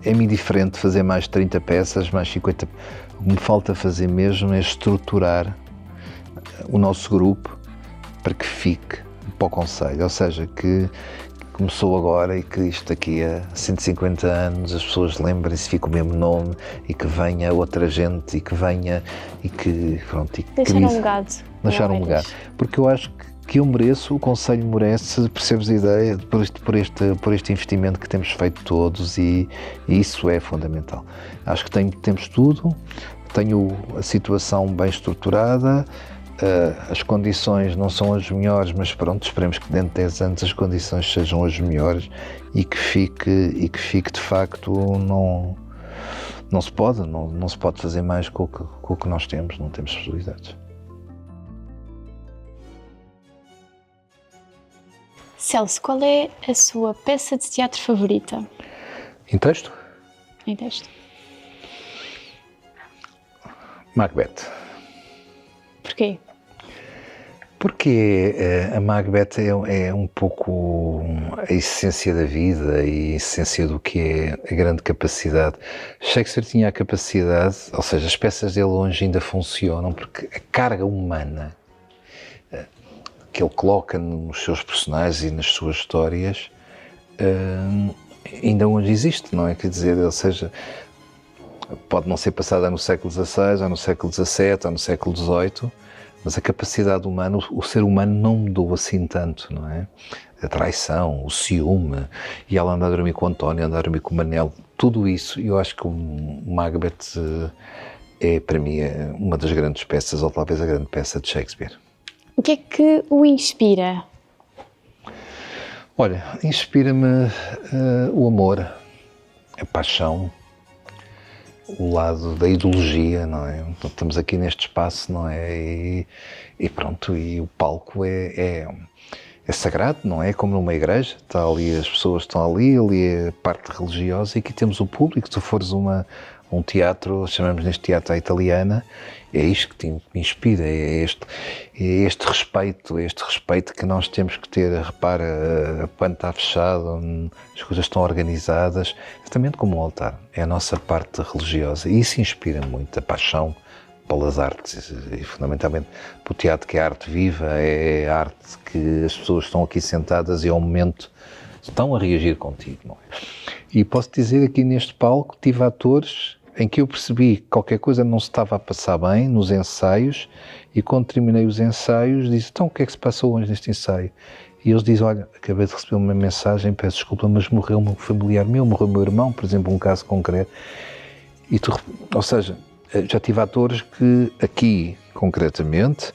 é-me indiferente fazer mais 30 peças, mais 50. O que me falta fazer mesmo é estruturar o nosso grupo para que fique para o Conselho, ou seja, que começou agora e que isto daqui a 150 anos as pessoas lembrem-se, fique o mesmo nome e que venha outra gente e que venha e que, pronto, e que Deixar um legado. Deixar um legado. Porque eu acho que eu mereço, o Conselho merece, percebes a ideia, por este investimento que temos feito todos e isso é fundamental. Acho que temos tudo, tenho a situação bem estruturada, as condições não são as melhores, mas pronto, esperemos que dentro de 10 anos as condições sejam as melhores e que fique de facto, não se pode fazer mais com o que nós temos, não temos possibilidades. Celso, qual é a sua peça de teatro favorita? Em texto? Em texto. Macbeth. Porquê? Porque a Macbeth é um pouco a essência da vida e a essência do que é a grande capacidade. Shakespeare tinha a capacidade, ou seja, as peças dele hoje ainda funcionam porque a carga humana que ele coloca nos seus personagens e nas suas histórias ainda hoje existe, não é? Quer dizer, ou seja, pode não ser passada no século XVI, ou no século XVII, ou no século XVIII, mas a capacidade humana, o ser humano não mudou assim tanto, não é? A traição, o ciúme, e ela anda a dormir com o António, anda a dormir com o Manel, tudo isso, eu acho que o Macbeth é, para mim, uma das grandes peças, ou talvez a grande peça de Shakespeare. O que é que o inspira? Olha, inspira-me o amor, a paixão, o lado da ideologia, não é? Estamos aqui neste espaço, não é? E pronto, e o palco é sagrado, não é? Como numa igreja, está ali, as pessoas estão ali é a parte religiosa e aqui temos o público. Se tu fores um teatro, chamamos neste teatro à italiana, é isto que me inspira, é este respeito que nós temos que ter. Repara, quando está fechado, as coisas estão organizadas, exatamente como um altar, é a nossa parte religiosa e isso inspira muito, a paixão pelas artes e fundamentalmente para o teatro, que é arte viva, é a arte que as pessoas estão aqui sentadas e ao momento estão a reagir contigo, não é? E posso dizer aqui neste palco tive atores em que eu percebi que qualquer coisa não se estava a passar bem nos ensaios e quando terminei os ensaios disse, então o que é que se passou hoje neste ensaio? E eles dizem, olha, acabei de receber uma mensagem, peço desculpa, mas morreu um familiar meu, morreu meu irmão, por exemplo, um caso concreto. Ou seja, já tive atores que aqui, concretamente,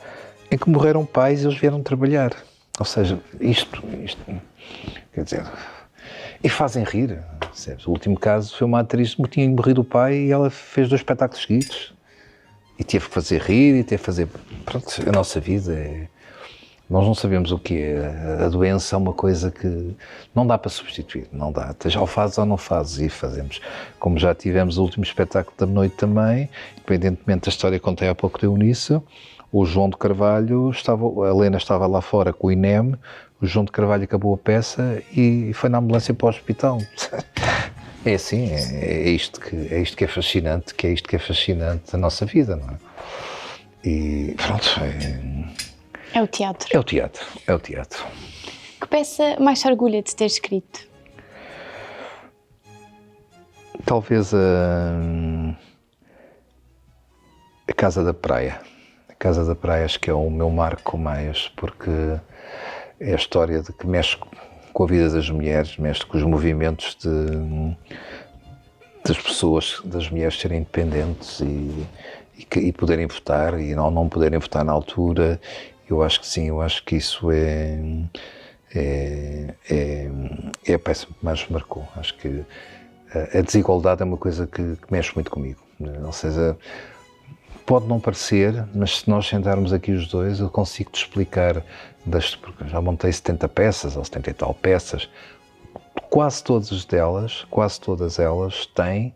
em que morreram pais e eles vieram trabalhar. Ou seja, isto quer dizer... E fazem rir, percebes? O último caso foi uma atriz que tinha morrido o pai e ela fez 2 espetáculos seguidos. E teve que fazer rir e teve que fazer... Pronto, a nossa vida é... Nós não sabemos o que é. A doença é uma coisa que não dá para substituir, não dá. Já o fazes ou não fazes e fazemos. Como já tivemos o último espetáculo da noite também, independentemente da história que contei há pouco deu nisso, o João de Carvalho, a Helena estava lá fora com o INEM, o João de Carvalho acabou a peça e foi na ambulância para o hospital. É assim, é isto que é fascinante a nossa vida, não é? E pronto, é o teatro. É o teatro. Que peça mais se orgulha de ter escrito? Talvez a Casa da Praia. A Casa da Praia acho que é o meu marco mais, porque é a história de que mexe com a vida das mulheres, mexe com os movimentos das pessoas, das mulheres serem independentes e poderem votar e não poderem votar na altura. Eu acho que sim, eu acho que isso é a peça que mais me marcou. Acho que a desigualdade é uma coisa que mexe muito comigo. Ou seja, pode não parecer, mas se nós sentarmos aqui os dois, eu consigo te explicar, porque já montei 70 peças, ou 70 e tal peças, quase todas elas têm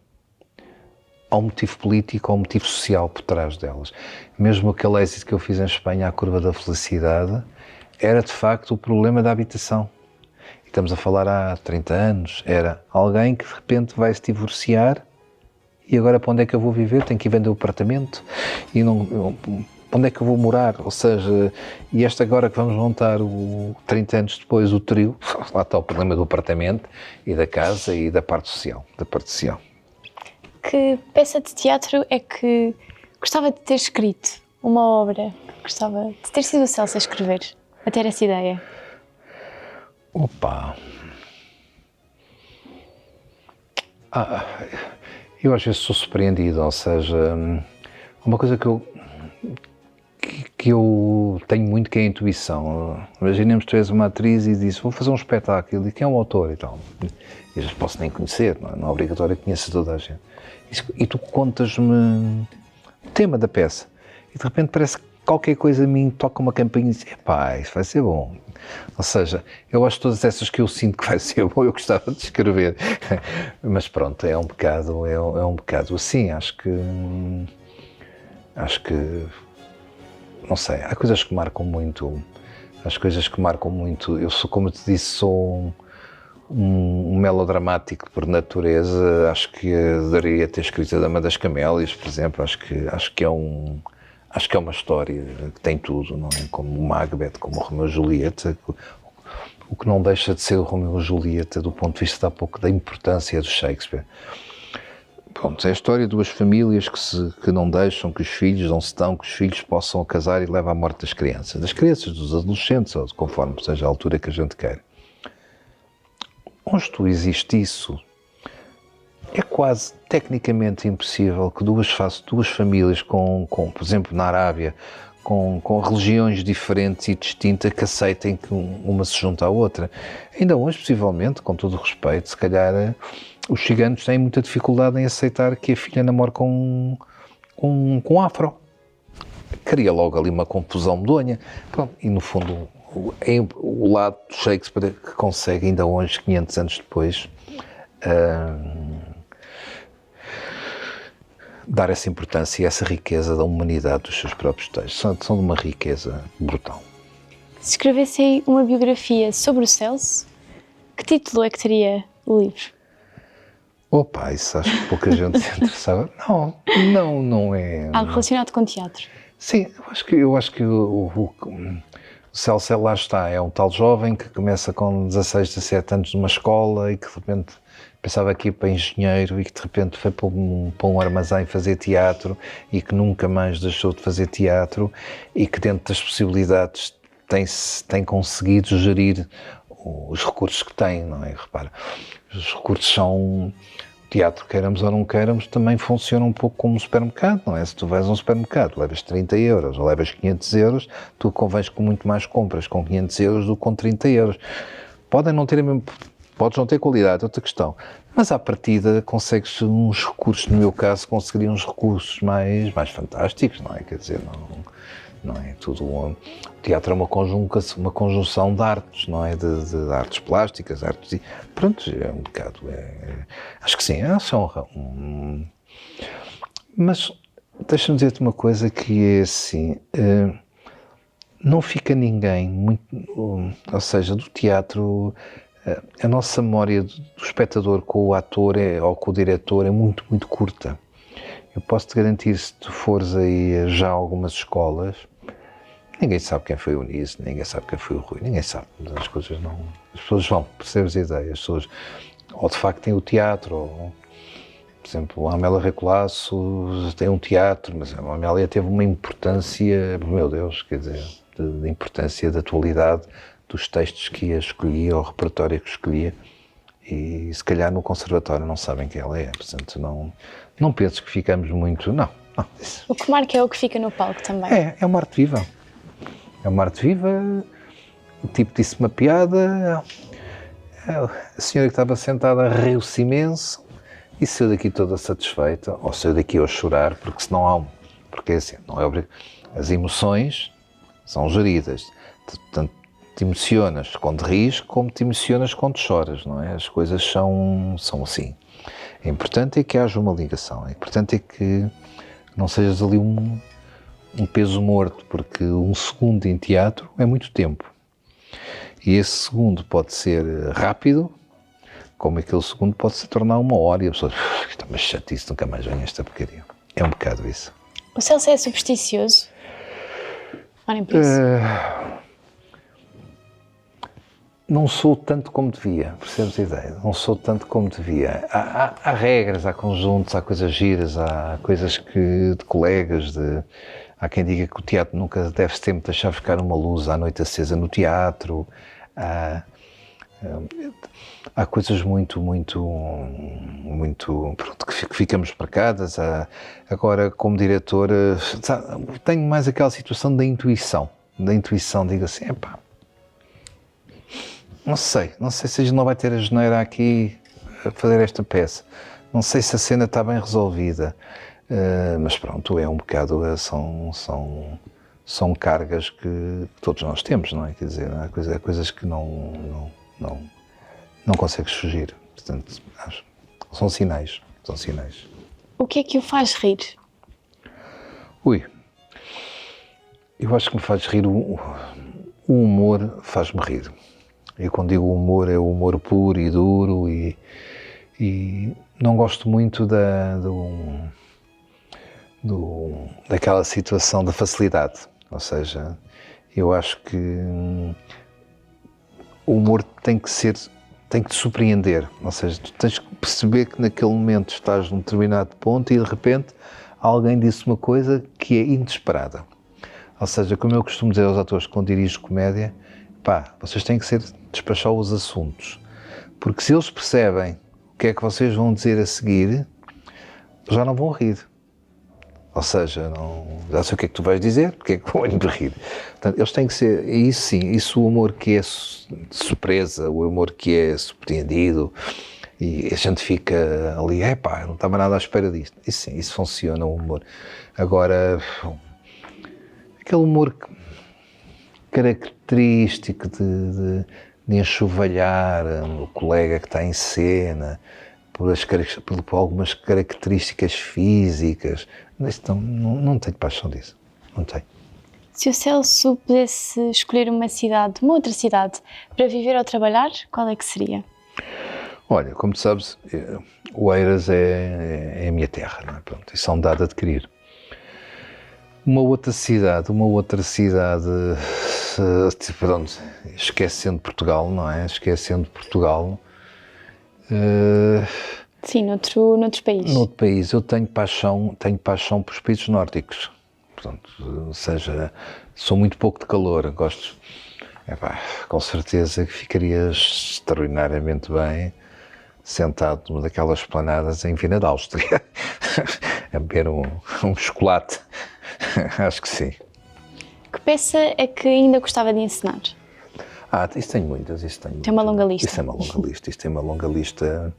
ou um motivo político ou um motivo social por trás delas. Mesmo aquele êxito que eu fiz em Espanha, a Curva da Felicidade, era de facto o problema da habitação. E estamos a falar há 30 anos, era alguém que de repente vai se divorciar e agora para onde é que eu vou viver? Tenho que ir vender o apartamento e onde é que eu vou morar? Ou seja, e esta agora que vamos montar 30 anos depois o trio, lá está o problema do apartamento e da casa e da parte social, Que peça de teatro é que gostava de ter escrito? Uma obra que gostava de ter sido o Celso a escrever, a ter essa ideia? Opa! Eu às vezes sou surpreendido, ou seja, uma coisa que eu tenho muito que é a intuição. Imaginemos que tu és uma atriz e dizes, vou fazer um espetáculo, e quem é o autor e tal? Eu já posso nem conhecer, não é obrigatório que conheça toda a gente. E tu contas-me o tema da peça, e de repente parece que qualquer coisa a mim toca uma campainha e diz, epá, isso vai ser bom. Ou seja, eu acho que todas essas que eu sinto que vai ser bom, eu gostava de escrever. Mas pronto, é um bocado assim, acho que, não sei, há coisas que marcam muito, eu sou, como eu te disse, sou um melodramático por natureza, acho que adoraria ter escrito A Dama das Camélias, por exemplo, acho que é uma história que tem tudo, não é? Como o Macbeth, como o Romeu e Julieta, o que não deixa de ser o Romeu e Julieta do ponto de vista, há pouco, da importância do Shakespeare. Pronto, é a história de duas famílias que não deixam que os filhos, não se dão, que os filhos possam casar e leva à morte das crianças, dos adolescentes, ou conforme seja a altura que a gente quer. Onde tu existe isso, é quase tecnicamente impossível que duas famílias com, por exemplo, na Arábia, com religiões diferentes e distintas, que aceitem que uma se junta à outra. Ainda hoje, possivelmente, com todo o respeito, se calhar os ciganos têm muita dificuldade em aceitar que a filha namore com afro. Cria logo ali uma confusão medonha. Pronto, e no fundo, é o lado do Shakespeare que consegue, ainda hoje, 500 anos depois, dar essa importância e essa riqueza da humanidade dos seus próprios textos. São de uma riqueza brutal. Se escrevessem uma biografia sobre o Celso, que título é que teria o livro? Opa, isso acho que pouca gente se interessava. Não é... Algo relacionado com teatro? Sim, eu acho que o Celso, lá está, é um tal jovem que começa com 16, 17 anos numa escola e que de repente pensava que ia para engenheiro e que de repente foi para um armazém fazer teatro e que nunca mais deixou de fazer teatro e que dentro das possibilidades tem conseguido gerir os recursos que tem, não é? Repara, os recursos são... Teatro, queiramos ou não queiramos, também funciona um pouco como um supermercado, não é? Se tu vais a um supermercado, levas 30 euros ou levas 500 euros, tu convens com muito mais compras com 500 euros do que com 30 euros. Podes não ter qualidade, é outra questão, mas à partida consegues uns recursos, no meu caso, conseguiria uns recursos mais fantásticos, não é? Quer dizer, não é tudo... O teatro é uma conjunção de artes, não é? De artes plásticas, artes... Pronto, é um bocado... acho que sim, é só mas deixa-me dizer-te uma coisa que é assim... não fica ninguém muito... Ou seja, do teatro... a nossa memória do espectador com o ator ou com o diretor é muito, muito curta. Eu posso-te garantir, se tu fores aí já a algumas escolas, ninguém sabe quem foi o Niso, ninguém sabe quem foi o Rui, ninguém sabe. As coisas não... As pessoas vão, percebes a ideia? As pessoas, ou de facto têm o teatro, ou, por exemplo, a Amélia Recolasso tem um teatro, mas a Amélia teve uma importância, meu Deus, quer dizer, de importância da atualidade dos textos que escolhia, ou o repertório que escolhia, e se calhar no conservatório não sabem quem ela é, portanto não penso que ficamos muito... Não. O que marca é o que fica no palco também. É uma arte viva. É uma arte viva. O tipo disse uma piada, a senhora que estava sentada riu-se imenso e saiu daqui toda satisfeita, ou saiu daqui a chorar, porque senão porque é assim, não é obrigatório. As emoções são geridas, tanto te emocionas quando rires, como te emocionas quando choras, não é? As coisas são assim. É importante é que haja uma ligação, é importante é que não sejas ali um peso morto, porque um segundo em teatro é muito tempo. E esse segundo pode ser rápido, como aquele segundo pode se tornar 1 hora e a pessoa, está mais chatice, nunca mais vem esta porcaria. É um bocado isso. O Celso é supersticioso? Olhem por isso. Não sou tanto como devia, percebes a ideia? Não sou tanto como devia. Há regras, há conjuntos, há coisas giras, há coisas de colegas, há quem diga que o teatro nunca deve sempre deixar ficar uma luz à noite acesa no teatro. Há coisas muito, pronto, que ficamos marcadas. Agora, como diretor, tenho mais aquela situação da intuição, digo assim, epá, não sei se a gente não vai ter a geneira aqui a fazer esta peça, não sei se a cena está bem resolvida, mas pronto, é um bocado, são cargas que todos nós temos, não é? Quer dizer, há coisas que não consegues fugir, portanto, são sinais. O que é que o faz rir? Eu acho que me faz rir, o humor faz-me rir. Eu quando digo humor, é o humor puro e duro e não gosto muito daquela situação da facilidade, ou seja, eu acho que o humor tem que te surpreender, ou seja, tu tens que perceber que naquele momento estás num determinado ponto e de repente alguém disse uma coisa que é inesperada. Ou seja, como eu costumo dizer aos atores quando dirijo comédia, vocês têm que despachar os assuntos, porque se eles percebem o que é que vocês vão dizer a seguir, já não vão rir. Ou seja, já sei o que é que tu vais dizer, porque é que vão rir. Portanto, eles têm que ser, e isso sim, isso o humor que é surpresa, o humor que é surpreendido, e a gente fica ali, eu não estava nada à espera disto. Isso sim, isso funciona, o humor. Agora, aquele humor característico de enxovalhar o colega que está em cena, por algumas características físicas, não tenho paixão disso, não tenho. Se o Celso pudesse escolher uma outra cidade, para viver ou trabalhar, qual é que seria? Olha, como tu sabes, Oeiras é a minha terra, não é? Pronto, isso é um dado a adquirir. Uma outra cidade, pronto, esquecendo Portugal, não é? Sim, noutro país. Noutro país, eu tenho paixão pelos países nórdicos. Portanto, ou seja, sou muito pouco de calor, gosto. Com certeza que ficarias extraordinariamente bem sentado numa daquelas esplanadas em Viena da Áustria, a beber um chocolate. Acho que sim. Que peça é que ainda gostava de encenar? Isso tenho muitas, Tem uma longa lista. Isso tem uma longa lista,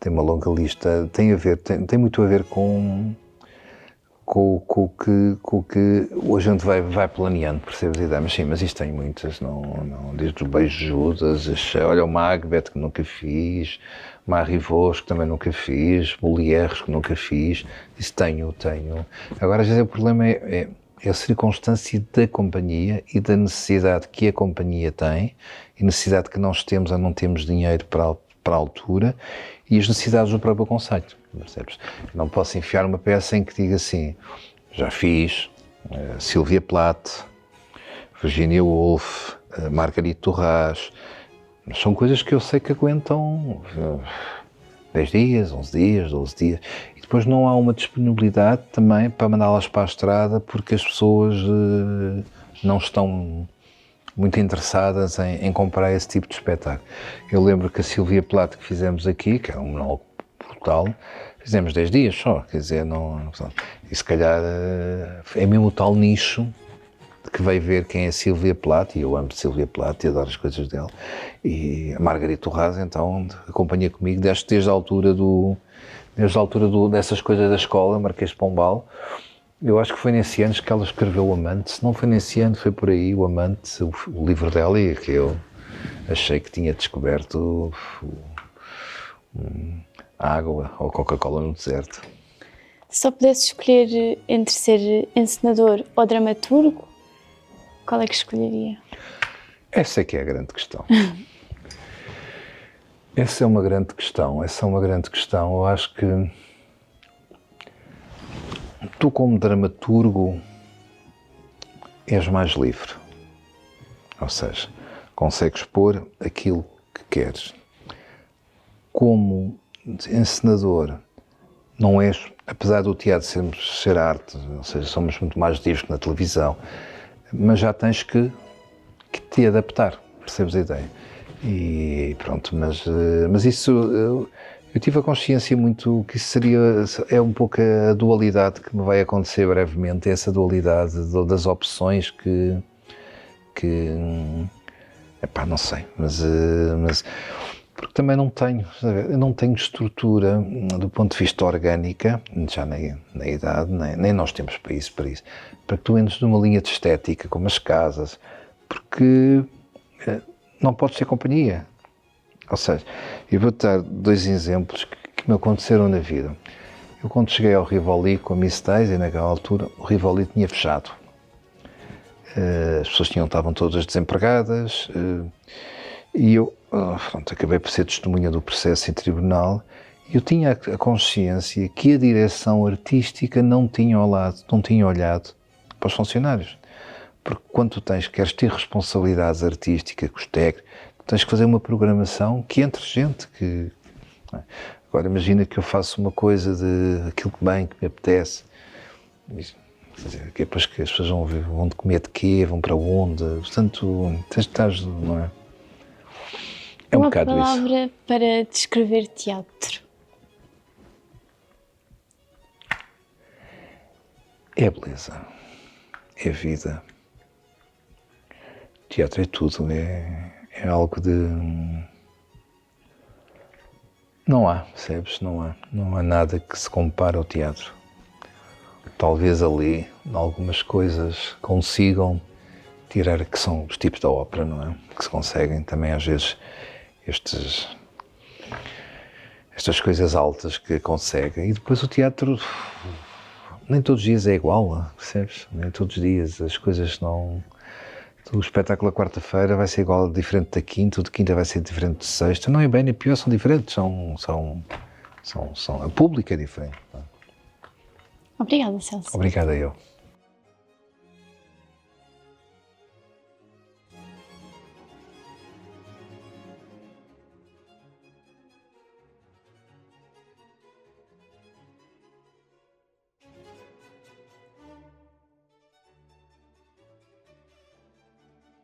tem muito a ver com o que a gente vai planeando, percebes a ideia? Mas sim, mas isto tem muitas, desde o Beijo de Judas, olha o Macbeth que nunca fiz, Marivaux que também nunca fiz, Molières que nunca fiz, isso tenho. Agora, às vezes o problema é a circunstância da companhia e da necessidade que a companhia tem, e necessidade que nós temos a não temos dinheiro para a altura, e as necessidades do próprio conceito, percebes? Não posso enfiar uma peça em que diga assim, já fiz Sylvia Plath, Virginia Woolf, Marguerite Duras, são coisas que eu sei que aguentam 10 dias, 11 dias, 12 dias, e depois não há uma disponibilidade também para mandá-las para a estrada porque as pessoas não estão muito interessadas em comprar esse tipo de espetáculo. Eu lembro que a Sylvia Plath que fizemos aqui, que era um monólogo brutal, fizemos 10 dias só, quer dizer, e se calhar é mesmo o tal nicho que veio ver quem é Sylvia Plath, e eu amo Sylvia Plath e adoro as coisas dela, e a Marguerite Duras então acompanha comigo desde a altura dessas coisas da escola, Marquês de Pombal, Eu acho que foi nesse ano que ela escreveu O Amante. Se não foi nesse ano, foi por aí, O Amante, o livro dela, e que eu achei que tinha descoberto água ou Coca-Cola no deserto. Se só pudesse escolher entre ser encenador ou dramaturgo, qual é que escolheria? Essa é que é a grande questão. Essa é uma grande questão. Eu acho que tu, como dramaturgo, és mais livre. Ou seja, consegues pôr aquilo que queres. Como encenador, não és, apesar do teatro ser arte, ou seja, somos muito mais livres que na televisão, mas já tens que te adaptar, percebes a ideia? E pronto, mas isso, eu tive a consciência muito que isso é um pouco a dualidade que me vai acontecer brevemente, essa dualidade das opções que epá, não sei, mas porque também eu não tenho estrutura do ponto de vista orgânica, já na idade, nem nós temos para isso, para que tu entres numa linha de estética, como as casas, porque não podes ter companhia. Ou seja, eu vou-te dar 2 exemplos que me aconteceram na vida. Eu, quando cheguei ao Rivoli com a Miss Daisy, naquela altura, o Rivoli tinha fechado. As pessoas estavam todas desempregadas, e eu acabei por ser testemunha do processo em tribunal. Eu tinha a consciência que a direção artística não tinha olhado para os funcionários. Porque quando tu queres ter responsabilidades artísticas com os técnicos, tens que fazer uma programação que entre gente que... Agora imagina que eu faço uma coisa de aquilo que bem, que me apetece. Que é depois que as pessoas vão de comer de quê, vão para onde, portanto, não é? É um bocado isso. Uma palavra para descrever teatro. É a beleza, é a vida. Teatro é tudo, é algo de... Não há, percebes? Não há nada que se compare ao teatro. Talvez ali, algumas coisas consigam tirar, que são os tipos da ópera, não é? Que se conseguem também às vezes estas coisas altas que conseguem. E depois o teatro, nem todos os dias é igual, percebes? Nem todos os dias as coisas não... O espetáculo da quarta-feira vai ser igual, diferente da quinta, o de quinta vai ser diferente de sexta. Não é bem nem pior, são diferentes, a pública é diferente. Obrigada, Celso. Obrigado a eu.